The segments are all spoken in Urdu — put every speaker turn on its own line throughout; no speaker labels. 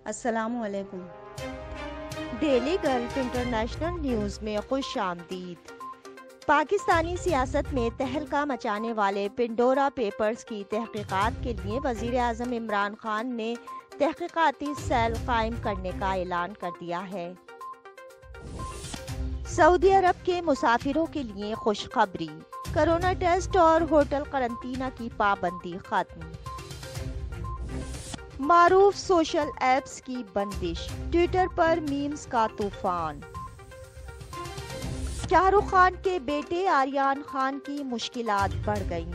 السلام علیکم۔
ڈیلی گلف انٹرنیشنل نیوز میں خوش آمدید۔ پاکستانی سیاست میں تہلکہ مچانے والے پنڈورا پیپرز کی تحقیقات کے لیے وزیر اعظم عمران خان نے تحقیقاتی سیل قائم کرنے کا اعلان کر دیا ہے۔ سعودی عرب کے مسافروں کے لیے خوشخبری، کورونا ٹیسٹ اور ہوٹل قرنطینہ کی پابندی ختم۔ معروف سوشل ایپس کی بندش، ٹویٹر پر میمز کا طوفان۔ شاہ رخ خان کے بیٹے آریان خان کی مشکلات بڑھ گئیں۔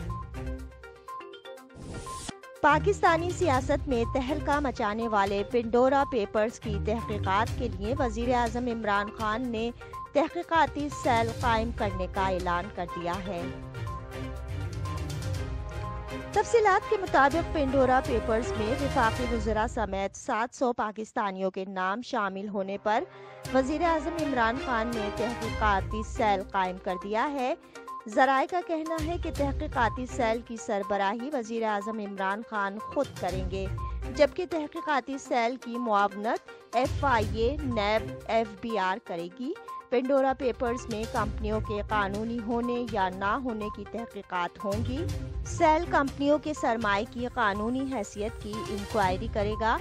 پاکستانی سیاست میں تہلکہ مچانے والے پنڈورا پیپرز کی تحقیقات کے لیے وزیر اعظم عمران خان نے تحقیقاتی سیل قائم کرنے کا اعلان کر دیا ہے۔ تفصیلات کے مطابق پنڈورا پیپرز میں وفاقی وزراء سمیت 700 پاکستانیوں کے نام شامل ہونے پر وزیر اعظم عمران خان نے تحقیقاتی سیل قائم کر دیا ہے۔ ذرائع کا کہنا ہے کہ تحقیقاتی سیل کی سربراہی وزیر اعظم عمران خان خود کریں گے، جبکہ تحقیقاتی سیل کی معاونت FIA، نیب، FBR کرے گی۔ پنڈورا پیپرز میں کمپنیوں کے قانونی ہونے یا نہ ہونے کی تحقیقات ہوں گی۔ سیل کمپنیوں کے سرمائے کی قانونی حیثیت کی انکوائری کرے گا۔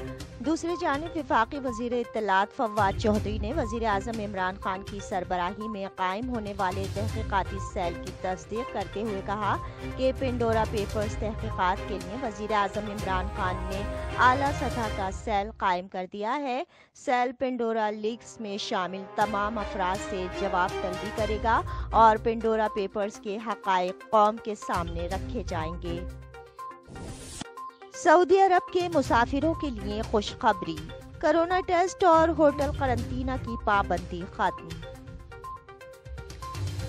دوسری جانب وفاقی وزیر اطلاعات فواد چودھری نے وزیر اعظم عمران خان کی سربراہی میں قائم ہونے والے تحقیقاتی سیل کی تصدیق کرتے ہوئے کہا کہ پنڈورا پیپرز تحقیقات کے لیے وزیر اعظم عمران خان نے اعلیٰ سطح کا سیل قائم کر دیا ہے۔ سیل پنڈورا لیکس میں شامل تمام افراد سے جواب طلبی کرے گا اور پنڈورا پیپرز کے حقائق قوم کے سامنے رکھے جائیں گے۔ سعودی عرب کے مسافروں کے لیے خوشخبری، کورونا ٹیسٹ اور ہوٹل قرنطینہ کی پابندی ختم۔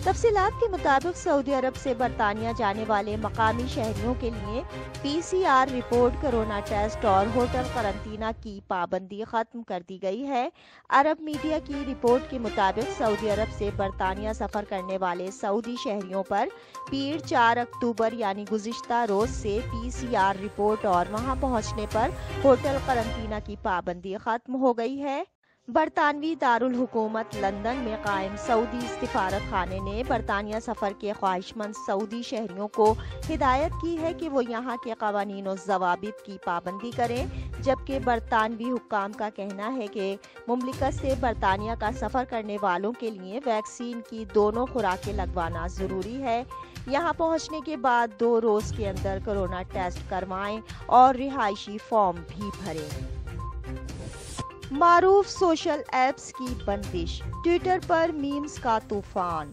تفصیلات کے مطابق سعودی عرب سے برطانیہ جانے والے مقامی شہریوں کے لیے PCR رپورٹ، کورونا ٹیسٹ اور ہوٹل قرنطینہ کی پابندی ختم کر دی گئی ہے۔ عرب میڈیا کی رپورٹ کے مطابق سعودی عرب سے برطانیہ سفر کرنے والے سعودی شہریوں پر پیر 4 اکتوبر یعنی گزشتہ روز سے PCR رپورٹ اور وہاں پہنچنے پر ہوٹل قرنطینہ کی پابندی ختم ہو گئی ہے۔ برطانوی دارالحکومت لندن میں قائم سعودی سفارت خانے نے برطانیہ سفر کے خواہش مند سعودی شہریوں کو ہدایت کی ہے کہ وہ یہاں کے قوانین و ضوابط کی پابندی کریں، جبکہ برطانوی حکام کا کہنا ہے کہ مملکت سے برطانیہ کا سفر کرنے والوں کے لیے ویکسین کی دونوں خوراکیں لگوانا ضروری ہے۔ یہاں پہنچنے کے بعد 2 روز کے اندر کورونا ٹیسٹ کروائیں اور رہائشی فارم بھی بھریں۔ معروف سوشل ایپس کی بندش، ٹویٹر پر میمز کا طوفان۔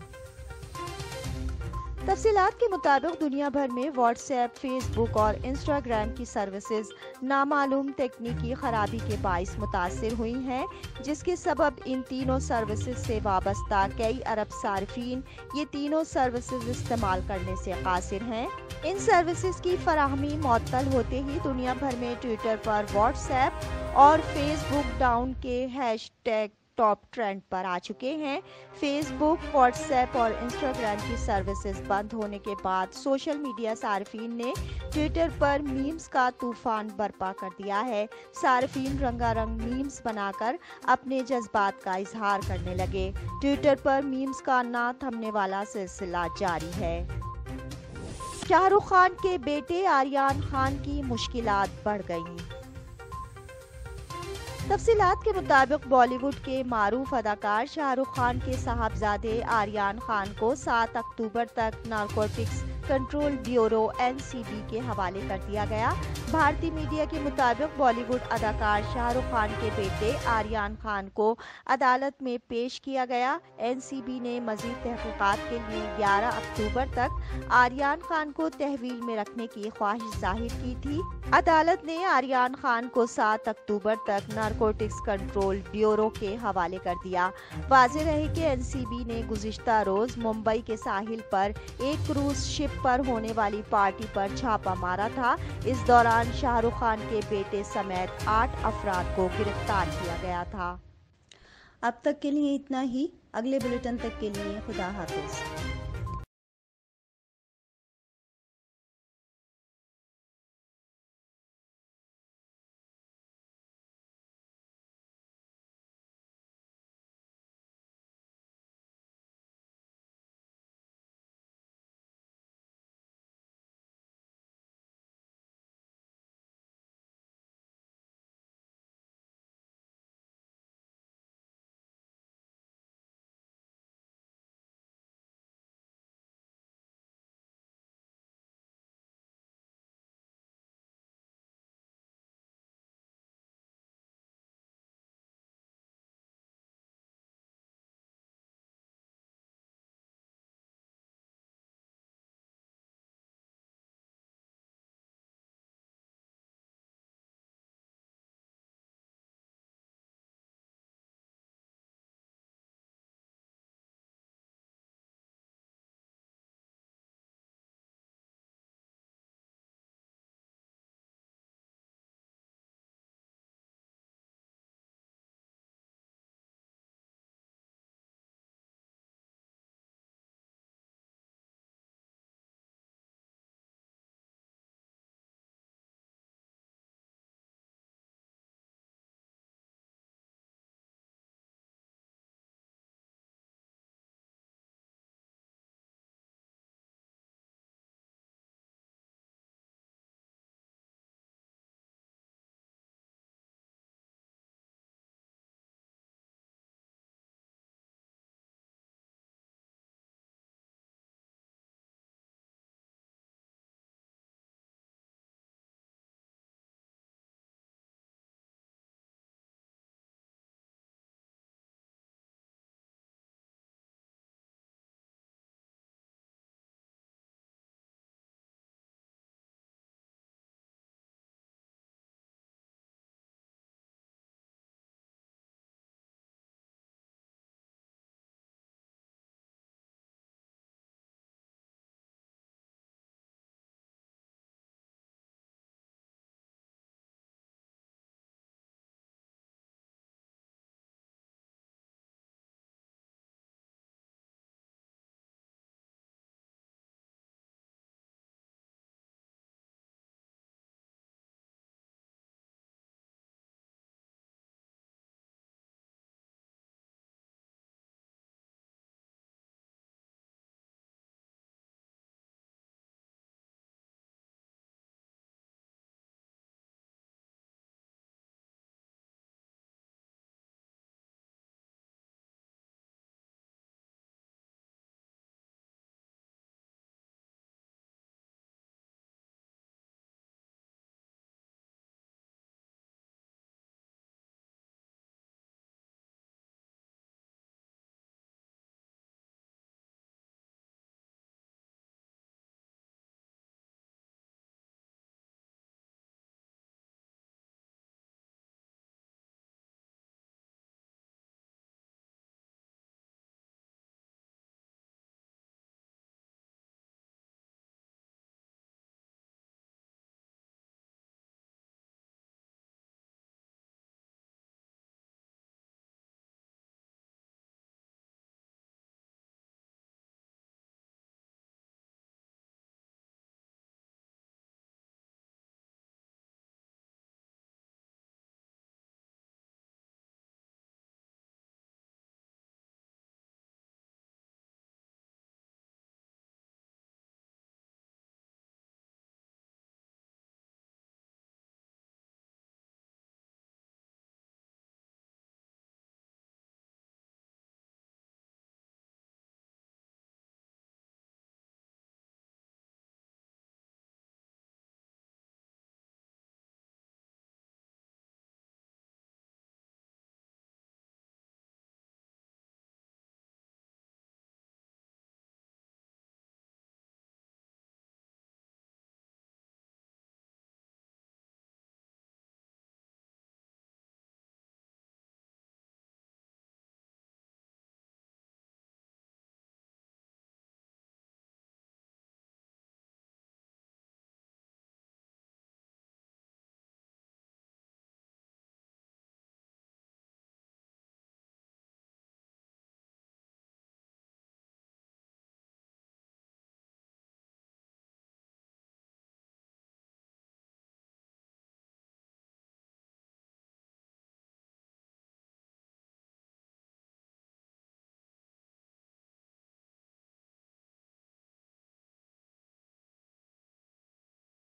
تفصیلات کے مطابق دنیا بھر میں واٹس ایپ، فیس بک اور انسٹاگرام کی سروسز نامعلوم تکنیکی خرابی کے باعث متاثر ہوئی ہیں، جس کے سبب ان تینوں سروسز سے وابستہ کئی ارب صارفین یہ تینوں سروسز استعمال کرنے سے قاصر ہیں۔ ان سروسز کی فراہمی معطل ہوتے ہی دنیا بھر میں ٹویٹر پر واٹس ایپ اور فیس بک ڈاؤن کے ہیش ٹیگ ٹاپ ٹرینڈ پر آ چکے ہیں۔ فیس بک، واٹس ایپ اور انسٹاگرام کی سروسز بند ہونے کے بعد سوشل میڈیا صارفین نے ٹویٹر پر میمز کا طوفان برپا کر دیا ہے۔ صارفین رنگا رنگ میمز بنا کر اپنے جذبات کا اظہار کرنے لگے۔ ٹویٹر پر میمز کا نہ تھمنے والا سلسلہ جاری ہے۔ شاہ رخ خان کے بیٹے آریان خان کی مشکلات بڑھ گئیں۔ تفصیلات کے مطابق بالی ووڈ کے معروف اداکار شاہ رخ خان کے صاحبزادے آریان خان کو 7 اکتوبر تک نارکوٹکس کنٹرول بیورو NCB کے حوالے کر دیا گیا۔ بھارتی میڈیا کے مطابق بالی ووڈ اداکار شاہ رخ خان کے بیٹے آریان خان کو عدالت میں پیش کیا گیا۔ NCB نے مزید تحقیقات کے لیے 11 اکتوبر تک آریان خان کو تحویل میں رکھنے کی خواہش ظاہر کی تھی۔ عدالت نے آریان خان کو 7 اکتوبر تک نارکوٹکس کنٹرول بیورو کے حوالے کر دیا۔ واضح رہے کہ NCB نے گزشتہ روز ممبئی کے ساحل پر ایک کروز شپ پر ہونے والی پارٹی پر چھاپا مارا تھا۔ اس دوران شاہ رخ خان کے بیٹے سمیت 8 افراد کو گرفتار کیا گیا تھا۔
اب تک کے لیے اتنا ہی، اگلے بلیٹن تک کے لیے خدا حافظ۔